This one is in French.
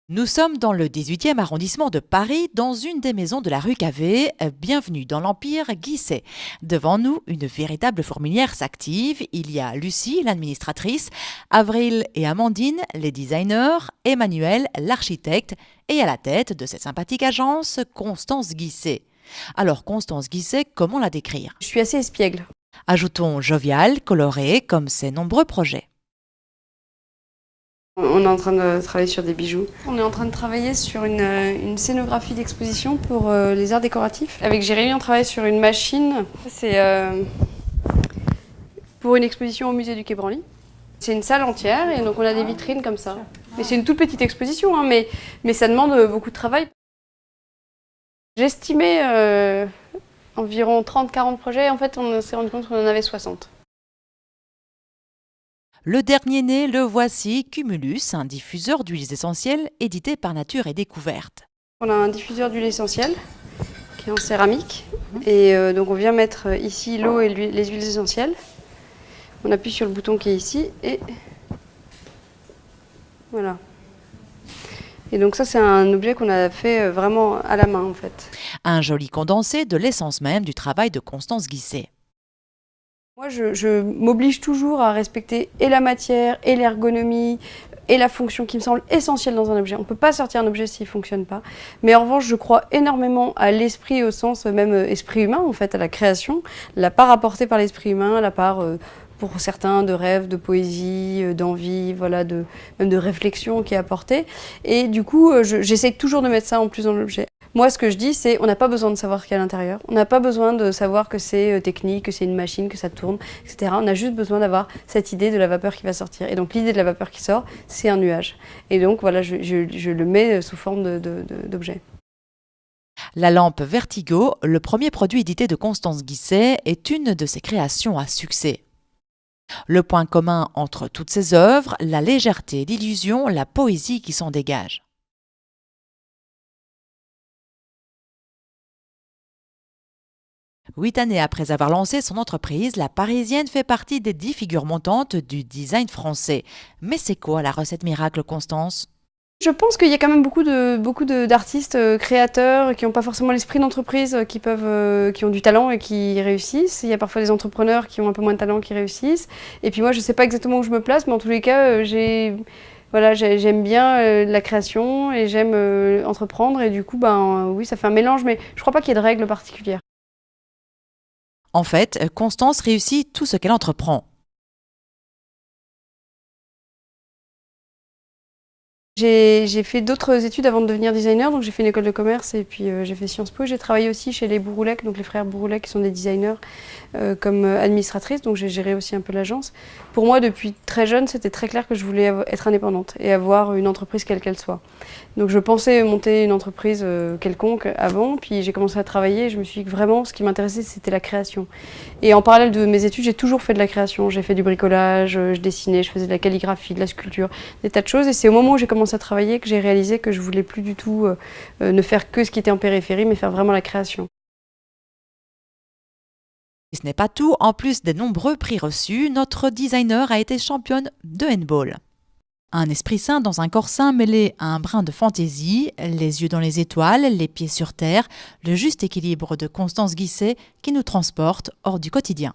Nous sommes dans le 18e arrondissement de Paris, dans une des maisons de la rue Cavé. Bienvenue dans l'Empire Guisset. Devant nous, une véritable fourmilière s'active. Il y a Lucie, l'administratrice, Avril et Amandine, les designers, Emmanuel, l'architecte, et à la tête de cette sympathique agence, Constance Guisset. Alors Constance Guisset, comment la décrire? Je suis assez espiègle. Ajoutons jovial, coloré, comme ses nombreux projets. On est en train de travailler sur des bijoux. On est en train de travailler sur une scénographie d'exposition pour les arts décoratifs. Avec Jérémy, on travaille sur une machine. C'est pour une exposition au musée du Quai Branly. C'est une salle entière et donc on a des vitrines comme ça. Mais c'est une toute petite exposition, hein, mais ça demande beaucoup de travail. J'estimais environ 30-40 projets. En fait, on s'est rendu compte qu'on en avait 60. Le dernier né, le voici, Cumulus, un diffuseur d'huiles essentielles édité par Nature et Découverte. On a un diffuseur d'huile essentielle qui est en céramique. Et donc on vient mettre ici l'eau et les huiles essentielles. On appuie sur le bouton qui est ici et voilà. Et donc ça, c'est un objet qu'on a fait vraiment à la main en fait. Un joli condensé de l'essence même du travail de Constance Guisset. Moi, je m'oblige toujours à respecter et la matière, et l'ergonomie, et la fonction qui me semble essentielle dans un objet. On ne peut pas sortir un objet s'il ne fonctionne pas. Mais en revanche, je crois énormément à l'esprit au sens même esprit humain, en fait, à la création, la part apportée par l'esprit humain, la part pour certains de rêve, de poésie, d'envie, voilà, même de réflexion qui est apportée. Et du coup, j'essaie toujours de mettre ça en plus dans l'objet. Moi, ce que je dis, c'est on n'a pas besoin de savoir ce qu'il y a à l'intérieur. On n'a pas besoin de savoir que c'est technique, que c'est une machine, que ça tourne, etc. On a juste besoin d'avoir cette idée de la vapeur qui va sortir. Et donc, l'idée de la vapeur qui sort, c'est un nuage. Et donc, voilà, je le mets sous forme d'objet. La lampe Vertigo, le premier produit édité de Constance Guisset, est une de ses créations à succès. Le point commun entre toutes ses œuvres, la légèreté, l'illusion, la poésie qui s'en dégage. 8 années après avoir lancé son entreprise, la Parisienne fait partie des 10 figures montantes du design français. Mais c'est quoi la recette miracle, Constance? Je pense qu'il y a quand même beaucoup d'artistes créateurs qui n'ont pas forcément l'esprit d'entreprise, qui ont du talent et qui réussissent. Il y a parfois des entrepreneurs qui ont un peu moins de talent qui réussissent. Et puis moi, je ne sais pas exactement où je me place, mais en tous les cas, j'aime bien la création et j'aime entreprendre. Et du coup, oui, ça fait un mélange, mais je ne crois pas qu'il y ait de règles particulières. En fait, Constance réussit tout ce qu'elle entreprend. J'ai fait d'autres études avant de devenir designer, donc j'ai fait une école de commerce et puis j'ai fait Sciences Po. J'ai travaillé aussi chez les Bouroulec, donc les frères Bouroulec qui sont des designers, comme administratrice, donc j'ai géré aussi un peu l'agence. Pour moi, depuis très jeune, c'était très clair que je voulais être indépendante et avoir une entreprise quelle qu'elle soit. Donc je pensais monter une entreprise quelconque avant, puis j'ai commencé à travailler et je me suis dit que vraiment ce qui m'intéressait c'était la création. Et en parallèle de mes études, j'ai toujours fait de la création. J'ai fait du bricolage, je dessinais, je faisais de la calligraphie, de la sculpture, des tas de choses. Et c'est au moment où j'ai commencé à travailler que j'ai réalisé que je voulais plus du tout ne faire que ce qui était en périphérie, mais faire vraiment la création. Et ce n'est pas tout, en plus des nombreux prix reçus, notre designer a été championne de handball. Un esprit sain dans un corps sain mêlé à un brin de fantaisie, les yeux dans les étoiles, les pieds sur terre, le juste équilibre de Constance Guisset qui nous transporte hors du quotidien.